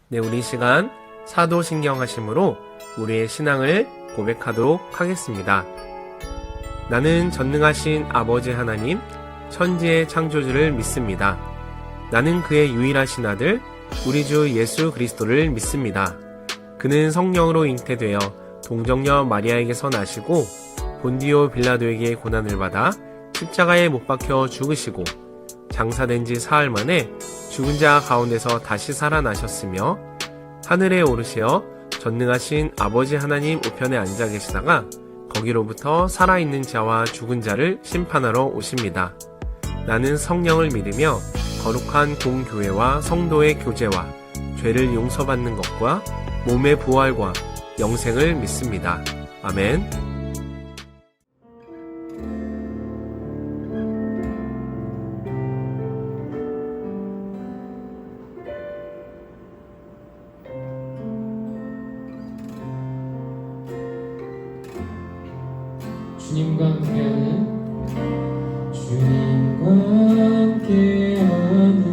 네, 우리 시간 사도신경 하심으로 우리의 신앙을 고백하도록 하겠습니다. 나는 전능하신 아버지 하나님, 천지의 창조주를 믿습니다. 나는 그의 유일하신 아들, 우리 주 예수 그리스도를 믿습니다. 그는 성령으로 잉태되어 동정녀 마리아에게서 나시고 본디오 빌라도에게 고난을 받아 십자가에 못 박혀 죽으시고 장사된 지 사흘 만에 죽은 자 가운데서 다시 살아나셨으며 하늘에 오르시어 전능하신 아버지 하나님 우편에 앉아 계시다가 거기로부터 살아있는 자와 죽은 자를 심판하러 오십니다. 나는 성령을 믿으며 거룩한 공교회와 성도의 교제와 죄를 용서받는 것과 몸의 부활과 영생을 믿습니다. 아멘. 주님과 함께하는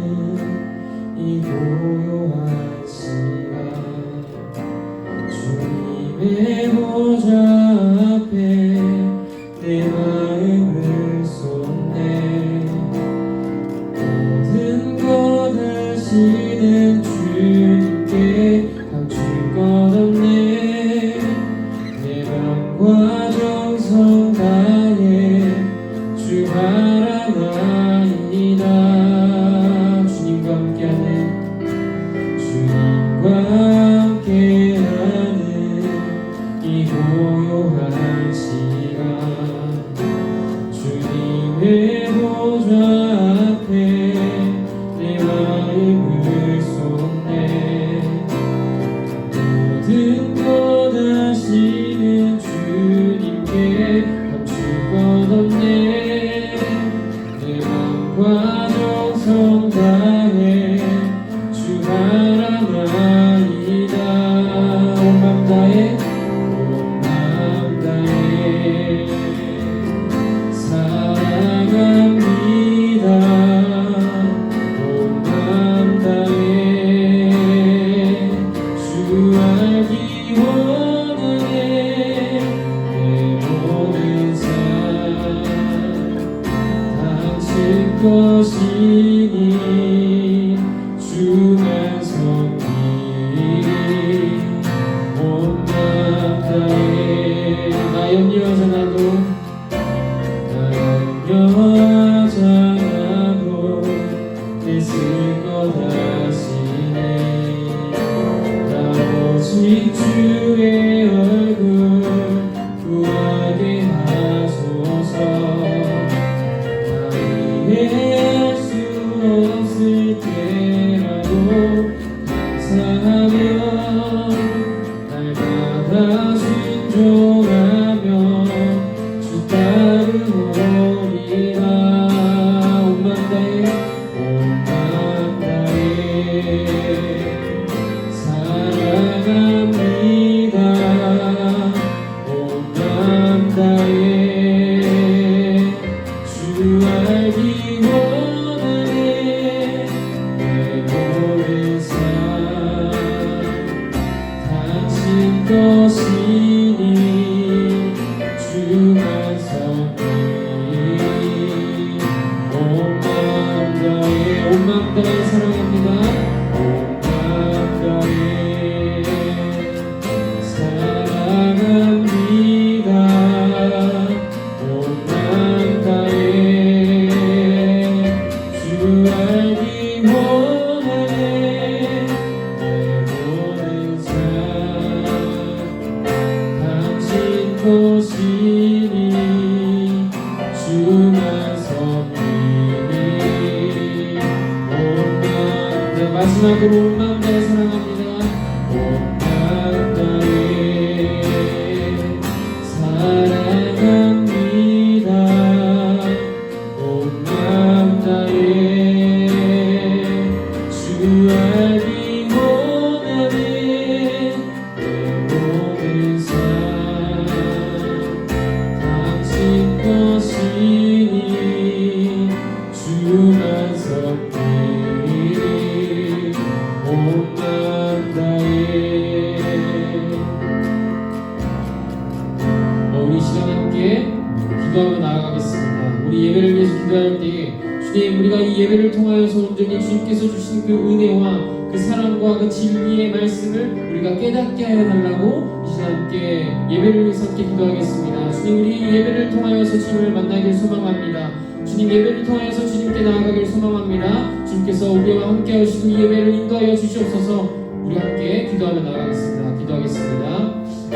이 고요한 시간, 주님의 보좌 앞에 내 마음을 쏟네. 모든 것 아시는 주님께 감출 것 없네. 내 맘과 정성 다해 주 바라나이다. 주님과 함께하는 이 고요한 시간, 주님의 보좌 앞에 내 마음을 쏟네. 모든 것 아시는 주님께 감출 것 없네. 내 맘과 정성 다해 주 바라나이다. 온 맘 다해 사랑합니다. 온 맘 다해 주 알기 원하네. 내 모든 삶 당신 것이니 주만 섬기리. 온 맘 다해 나 염려하자 나도 있을 것 아시네. 나 오직 주의 얼굴 구하게 하소서. 나 이해할 수 없을 때라도 감사하며 날마다 순종하며 주 따르오리라. 온 맘 다해 사랑합니다. 온 맘 다해 주 알기 원하네. 내 모든 삶 당신 것이니 주만 섬기리. 온 맘 다해 사랑합니다. 온 맘 다해 사랑합니다. 온 맘 다해 주 알기 원하네. 내 모든 삶 당신 것이니 주만 섬기리. 온 맘 다해 마지막으로 온 맘 다해 사랑합니다. 온 맘 다해 사랑합니다. 온 맘 다해 주 알기 원하네. 내 모든 삶 당신 것이니 주만 섬기리. 온 맘 주님, 우리가 이 예배를 통하여서 온전히 주님께서 주신 그 은혜와 그 사랑과 그 진리의 말씀을 우리가 깨닫게 하여 달라고 이 시간 함께 예배를 위해서 함께 기도하겠습니다. 주님, 우리 예배를 통하여서 주님을 만나길 소망합니다. 주님, 예배를 통하여서 주님께 나아가길 소망합니다. 주님께서 우리와 함께 하시고 이 예배를 인도하여 주시옵소서. 우리 함께 기도하며 나아가겠습니다. 기도하겠습니다.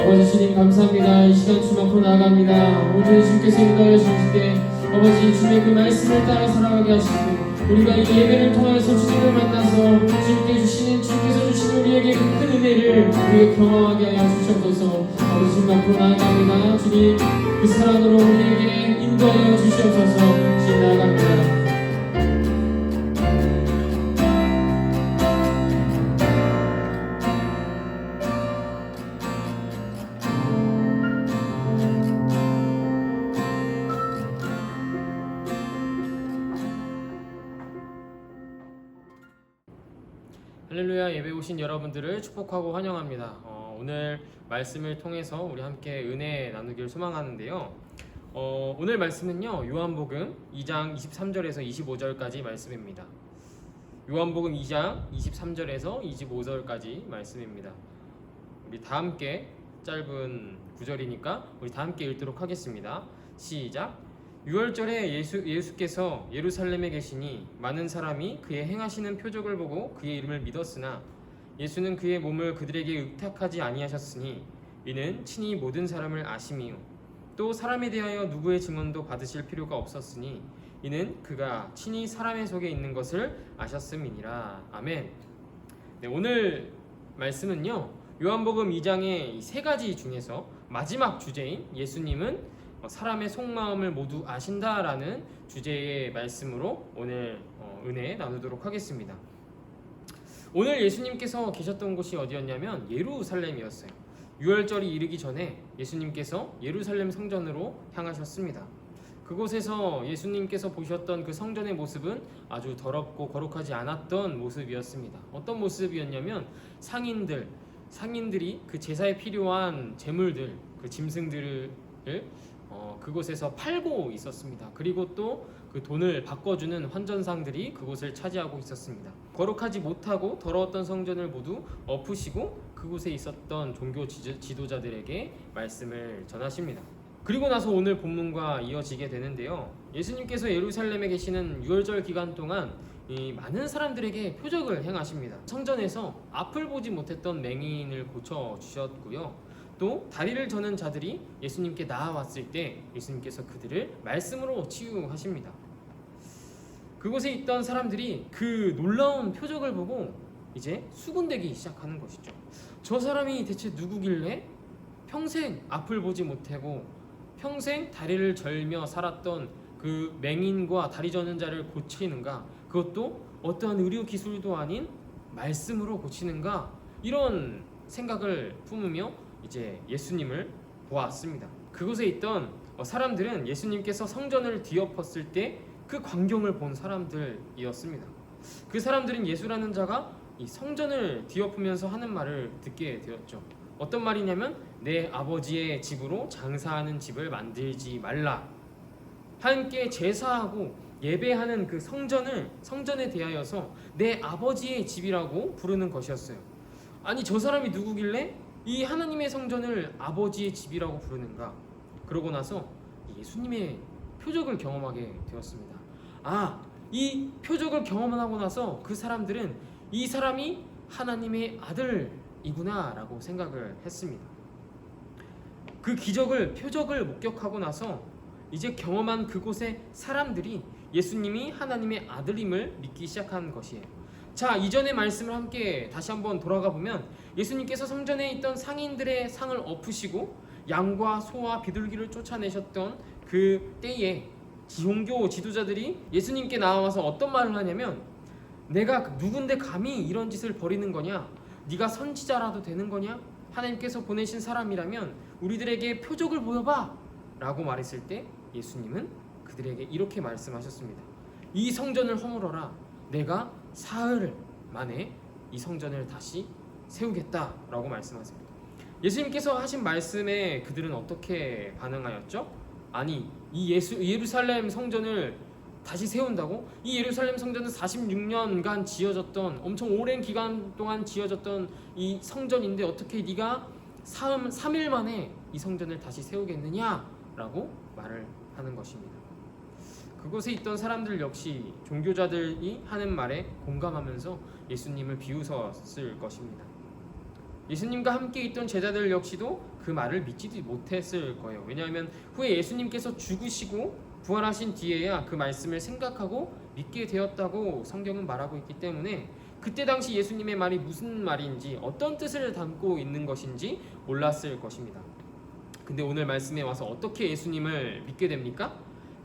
아버지 주님 감사합니다. 이 시간 주님 앞으로 나아갑니다. 오늘 주님께서 인도하여 주실 때 아버지 주님의 그 말씀을 따라 살아가게 하시고 우리가 이 예배를 통해서 주님을 만나서 주님께서 주시는 우리에게 그 큰 은혜를 우리에게 경험하게 하여 주시옵소서. 아버지 주님 앞으로 나아갑니다. 주님 그 사랑으로 우리에게 인도하여 주시옵소서. 주님 나아갑니다. 할렐루야. 예배 오신 여러분들을 축복하고 환영합니다. 오늘 말씀을 통해서 우리 함께 은혜 나누길 소망하는데요. 오늘 말씀은요, 요한복음 2장 23절에서 25절까지 말씀입니다. 요한복음 2장 23절에서 25절까지 말씀입니다. 우리 다 함께, 짧은 구절이니까 우리 다 함께 읽도록 하겠습니다. 시작. 유월절에 예수께서 예루살렘에 계시니 많은 사람이 그의 행하시는 표적을 보고 그의 이름을 믿었으나 예수는 그의 몸을 그들에게 의탁하지 아니하셨으니 이는 친히 모든 사람을 아심이요 또 사람에 대하여 누구의 증언도 받으실 필요가 없었으니 이는 그가 친히 사람의 속에 있는 것을 아셨음이니라. 아멘. 네, 오늘 말씀은요, 요한복음 2장의 세 가지 중에서 마지막 주제인 예수님은 사람의 속마음을 모두 아신다라는 주제의 말씀으로 오늘 은혜 나누도록 하겠습니다. 오늘 예수님께서 계셨던 곳이 어디였냐면 예루살렘이었어요. 유월절이 이르기 전에 예수님께서 예루살렘 성전으로 향하셨습니다. 그곳에서 예수님께서 보셨던 그 성전의 모습은 아주 더럽고 거룩하지 않았던 모습이었습니다. 어떤 모습이었냐면 상인들이 그 제사에 필요한 제물들, 그 짐승들을 그곳에서 팔고 있었습니다. 그리고 또 그 돈을 바꿔주는 환전상들이 그곳을 차지하고 있었습니다. 거룩하지 못하고 더러웠던 성전을 모두 엎으시고 그곳에 있었던 종교 지도자들에게 말씀을 전하십니다. 그리고 나서 오늘 본문과 이어지게 되는데요, 예수님께서 예루살렘에 계시는 유월절 기간 동안 이 많은 사람들에게 표적을 행하십니다. 성전에서 앞을 보지 못했던 맹인을 고쳐주셨고요, 또 다리를 저는 자들이 예수님께 나아왔을 때 예수님께서 그들을 말씀으로 치유하십니다. 그곳에 있던 사람들이 그 놀라운 표적을 보고 이제 수군대기 시작하는 것이죠. 저 사람이 대체 누구길래 평생 앞을 보지 못하고 평생 다리를 절며 살았던 그 맹인과 다리 저는 자를 고치는가, 그것도 어떠한 의료 기술도 아닌 말씀으로 고치는가, 이런 생각을 품으며 이제 예수님을 보았습니다. 그곳에 있던 사람들은 예수님께서 성전을 뒤엎었을 때 그 광경을 본 사람들이었습니다. 그 사람들은 예수라는 자가 이 성전을 뒤엎으면서 하는 말을 듣게 되었죠. 어떤 말이냐면 내 아버지의 집으로 장사하는 집을 만들지 말라. 함께 제사하고 예배하는 그 성전에 대하여서 내 아버지의 집이라고 부르는 것이었어요. 아니, 저 사람이 누구길래 이 하나님의 성전을 아버지의 집이라고 부르는가? 그러고 나서 예수님의 표적을 경험하게 되었습니다. 이 표적을 경험하고 나서 그 사람들은 이 사람이 하나님의 아들이구나 라고 생각을 했습니다. 그 표적을 목격하고 나서 이제 경험한 그곳의 사람들이 예수님이 하나님의 아들임을 믿기 시작한 것이에요. 자, 이전의 말씀을 함께 다시 한번 돌아가 보면 예수님께서 성전에 있던 상인들의 상을 엎으시고 양과 소와 비둘기를 쫓아내셨던 그 때에 종교 지도자들이 예수님께 나와서 어떤 말을 하냐면, 내가 누군데 감히 이런 짓을 벌이는 거냐? 네가 선지자라도 되는 거냐? 하나님께서 보내신 사람이라면 우리들에게 표적을 보여봐! 라고 말했을 때 예수님은 그들에게 이렇게 말씀하셨습니다. 이 성전을 허물어라. 내가 사흘 만에 이 성전을 다시 세우겠다라고 말씀하십니다. 예수님께서 하신 말씀에 그들은 어떻게 반응하였죠? 아니, 이 예루살렘 성전을 다시 세운다고? 이 예루살렘 성전은 46년간 지어졌던, 엄청 오랜 기간 동안 지어졌던 이 성전인데 어떻게 네가 3일 만에 이 성전을 다시 세우겠느냐라고 말을 하는 것입니다. 그곳에 있던 사람들 역시 종교자들이 하는 말에 공감하면서 예수님을 비웃었을 것입니다. 예수님과 함께 있던 제자들 역시도 그 말을 믿지도 못했을 거예요. 왜냐하면 후에 예수님께서 죽으시고 부활하신 뒤에야 그 말씀을 생각하고 믿게 되었다고 성경은 말하고 있기 때문에 그때 당시 예수님의 말이 무슨 말인지, 어떤 뜻을 담고 있는 것인지 몰랐을 것입니다. 근데 오늘 말씀에 와서 어떻게 예수님을 믿게 됩니까?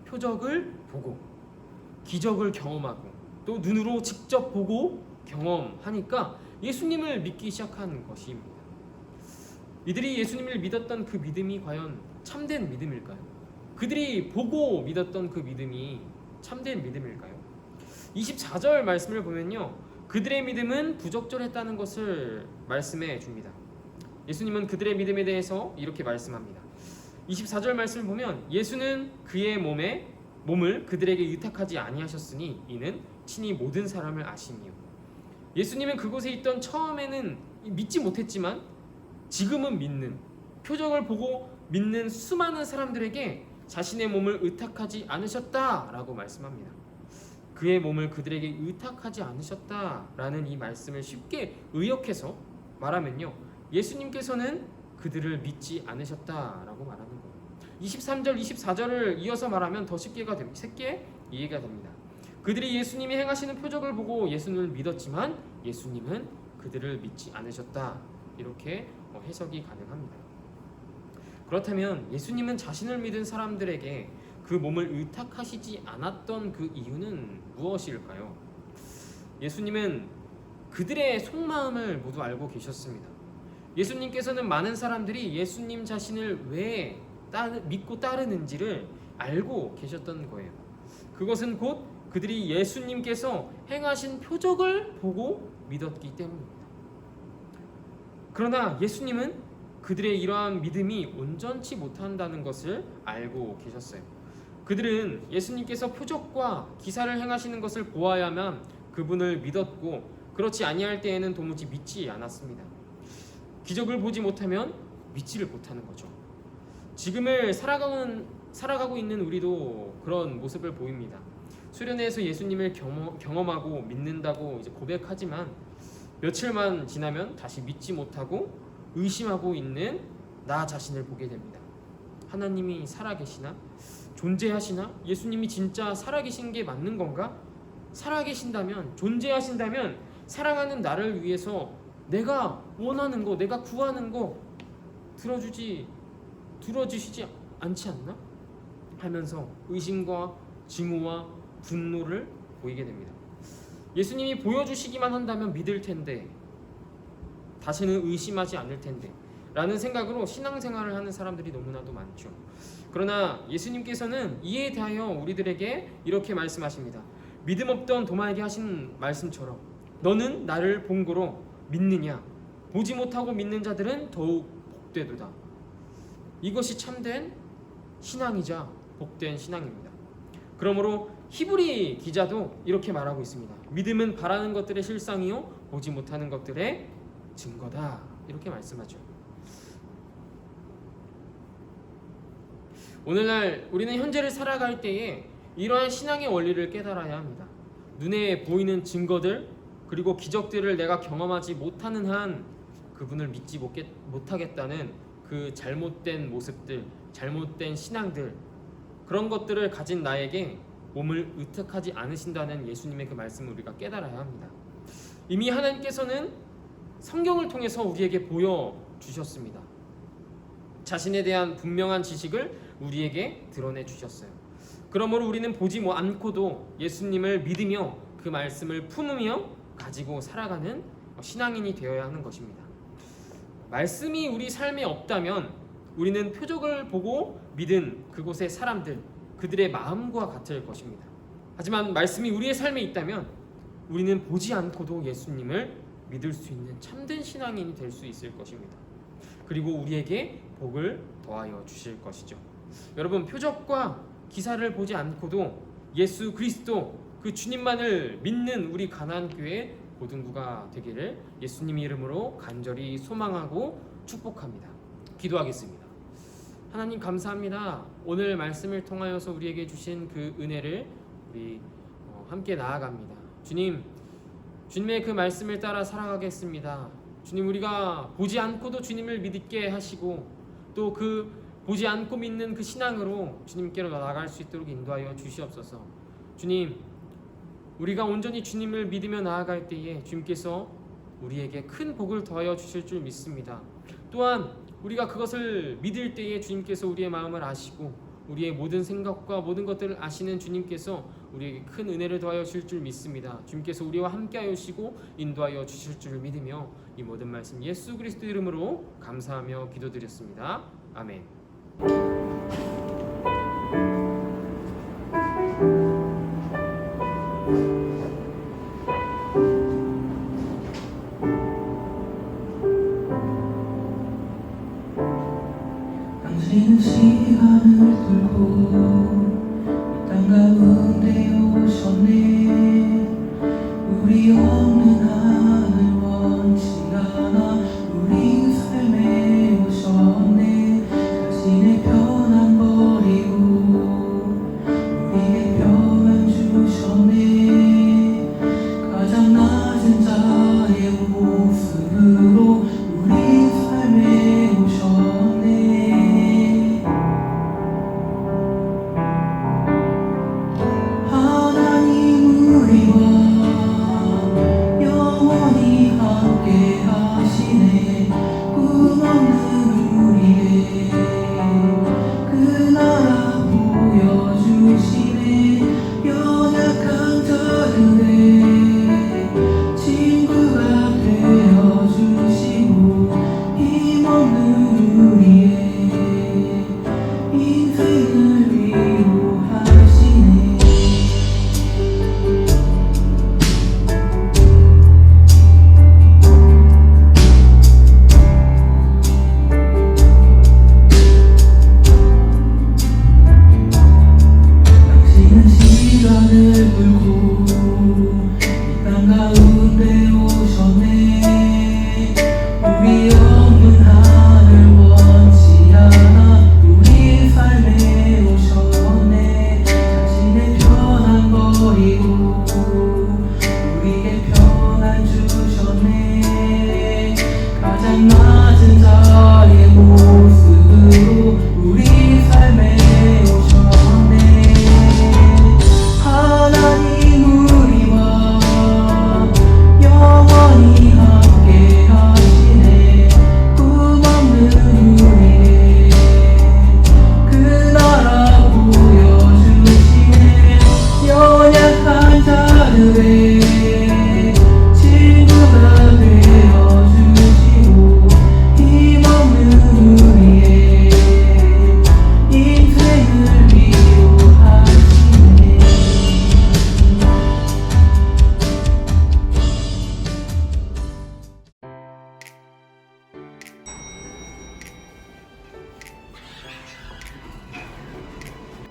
표적을 보고 기적을 경험하고 또 눈으로 직접 보고 경험하니까 예수님을 믿기 시작한 것입니다. 이들이 예수님을 믿었던 그 믿음이 과연 참된 믿음일까요? 그들이 보고 믿었던 그 믿음이 참된 믿음일까요? 24절 말씀을 보면요, 그들의 믿음은 부적절했다는 것을 말씀해 줍니다. 예수님은 그들의 믿음에 대해서 이렇게 말씀합니다. 24절 말씀을 보면 예수는 그의 몸을 그들에게 의탁하지 아니하셨으니 이는 친히 모든 사람을 아심이요. 예수님은 그곳에 있던 처음에는 믿지 못했지만 지금은 믿는, 표적을 보고 믿는 수많은 사람들에게 자신의 몸을 의탁하지 않으셨다라고 말씀합니다. 그의 몸을 그들에게 의탁하지 않으셨다라는 이 말씀을 쉽게 의역해서 말하면요, 예수님께서는 그들을 믿지 않으셨다라고 말하는 거예요. 23절, 24절을 이어서 말하면 더 쉽게 이해가 됩니다. 그들이 예수님이 행하시는 표적을 보고 예수님을 믿었지만 예수님은 그들을 믿지 않으셨다, 이렇게 해석이 가능합니다. 그렇다면 예수님은 자신을 믿은 사람들에게 그 몸을 의탁하시지 않았던 그 이유는 무엇일까요? 예수님은 그들의 속마음을 모두 알고 계셨습니다. 예수님께서는 많은 사람들이 예수님 자신을 왜 믿고 따르는지를 알고 계셨던 거예요. 그것은 곧 그들이 예수님께서 행하신 표적을 보고 믿었기 때문입니다. 그러나 예수님은 그들의 이러한 믿음이 온전치 못한다는 것을 알고 계셨어요. 그들은 예수님께서 표적과 기사를 행하시는 것을 보아야만 그분을 믿었고, 그렇지 아니할 때에는 도무지 믿지 않았습니다. 기적을 보지 못하면 믿지를 못하는 거죠. 지금을 살아가고 있는 우리도 그런 모습을 보입니다. 수련회에서 예수님을 경험하고 믿는다고 이제 고백하지만 며칠만 지나면 다시 믿지 못하고 의심하고 있는 나 자신을 보게 됩니다. 하나님이 살아계시나? 존재하시나? 예수님이 진짜 살아계신 게 맞는 건가? 살아계신다면, 존재하신다면 사랑하는 나를 위해서 내가 원하는 거, 내가 구하는 거 들어주시지 않지 않나? 하면서 의심과 증오와 분노를 보이게 됩니다. 예수님이 보여주시기만 한다면 믿을 텐데, 다시는 의심하지 않을 텐데 라는 생각으로 신앙생활을 하는 사람들이 너무나도 많죠. 그러나 예수님께서는 이에 대하여 우리들에게 이렇게 말씀하십니다. 믿음 없던 도마에게 하신 말씀처럼 너는 나를 본고로 믿느냐? 보지 못하고 믿는 자들은 더욱 복되도다. 이것이 참된 신앙이자 복된 신앙입니다. 그러므로 히브리 기자도 이렇게 말하고 있습니다. 믿음은 바라는 것들의 실상이요 보지 못하는 것들의 증거다, 이렇게 말씀하죠. 오늘날 우리는 현재를 살아갈 때에 이러한 신앙의 원리를 깨달아야 합니다. 눈에 보이는 증거들 그리고 기적들을 내가 경험하지 못하는 한 그분을 믿지 못하겠다는 그 잘못된 모습들, 잘못된 신앙들, 그런 것들을 가진 나에게 몸을 의탁하지 않으신다는 예수님의 그 말씀을 우리가 깨달아야 합니다. 이미 하나님께서는 성경을 통해서 우리에게 보여주셨습니다. 자신에 대한 분명한 지식을 우리에게 드러내 주셨어요. 그러므로 우리는 보지 않고도 예수님을 믿으며 그 말씀을 품으며 가지고 살아가는 신앙인이 되어야 하는 것입니다. 말씀이 우리 삶에 없다면 우리는 표적을 보고 믿은 그곳의 사람들, 그들의 마음과 같을 것입니다. 하지만 말씀이 우리의 삶에 있다면 우리는 보지 않고도 예수님을 믿을 수 있는 참된 신앙인이 될 수 있을 것입니다. 그리고 우리에게 복을 더하여 주실 것이죠. 여러분, 표적과 기사를 보지 않고도 예수 그리스도 그 주님만을 믿는 우리 가나안교회 고등부가 되기를 예수님 이름으로 간절히 소망하고 축복합니다. 기도하겠습니다. 하나님 감사합니다. 오늘 말씀을 통하여서 우리에게 주신 그 은혜를 우리 함께 나아갑니다. 주님의 그 말씀을 따라 살아가겠습니다. 주님, 우리가 보지 않고도 주님을 믿게 하시고 또 그 보지 않고 믿는 그 신앙으로 주님께로 나아갈 수 있도록 인도하여 주시옵소서. 주님, 우리가 온전히 주님을 믿으며 나아갈 때에 주님께서 우리에게 큰 복을 더하여 주실 줄 믿습니다. 또한 우리가 그것을 믿을 때에 주님께서 우리의 마음을 아시고 우리의 모든 생각과 모든 것들을 아시는 주님께서 우리에게 큰 은혜를 더하여 주실 줄 믿습니다. 주님께서 우리와 함께하여 주시고 인도하여 주실 줄 믿으며 이 모든 말씀 예수 그리스도 이름으로 감사하며 기도드렸습니다. 아멘. 당신은 시간을 돌고 이 땅 가운데 오셨네. 우리 없는 하늘 원치 않아 우리 삶에 오셨네. 자신의 편안 버리고 우리에게 평안 주셨네. 가장 낮은 자의 모습으로 우리 삶에 오셨네.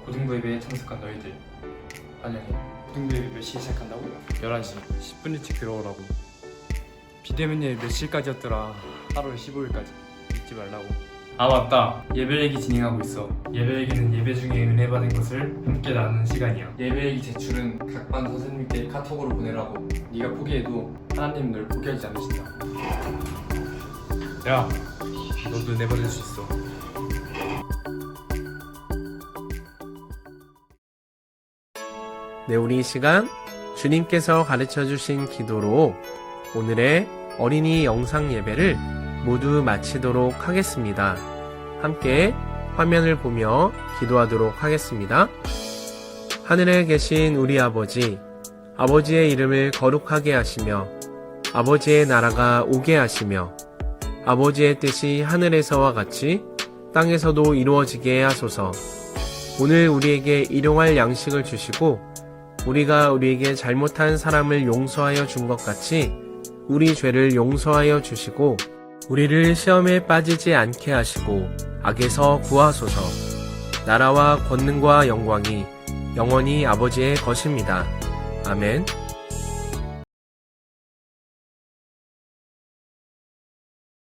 고등부 예배에 참석한 너희들 환영해. 고등부 예배 몇 시에 시작한다고? 11시 10분 일찍 들어오라고. 비대면 예배 며칠까지였더라? 8월 15일까지 잊지 말라고. 아 맞다, 예배 얘기 진행하고 있어. 예배 얘기는 예배 중에 은혜 받은 것을 함께 나누는 시간이야. 예배 얘기 제출은 각 반 선생님께 카톡으로 보내라고. 네가 포기해도 하나님 널 포기하지 않으신다. 야, 너도 은혜 받을 수 있어. 네, 우리 이 시간 주님께서 가르쳐 주신 기도로 오늘의 어린이 영상 예배를 모두 마치도록 하겠습니다. 함께 화면을 보며 기도하도록 하겠습니다. 하늘에 계신 우리 아버지, 아버지의 이름을 거룩하게 하시며 아버지의 나라가 오게 하시며 아버지의 뜻이 하늘에서와 같이 땅에서도 이루어지게 하소서. 오늘 우리에게 일용할 양식을 주시고 우리가 우리에게 잘못한 사람을 용서하여 준 것 같이 우리 죄를 용서하여 주시고 우리를 시험에 빠지지 않게 하시고 악에서 구하소서. 나라와 권능과 영광이 영원히 아버지의 것입니다. 아멘.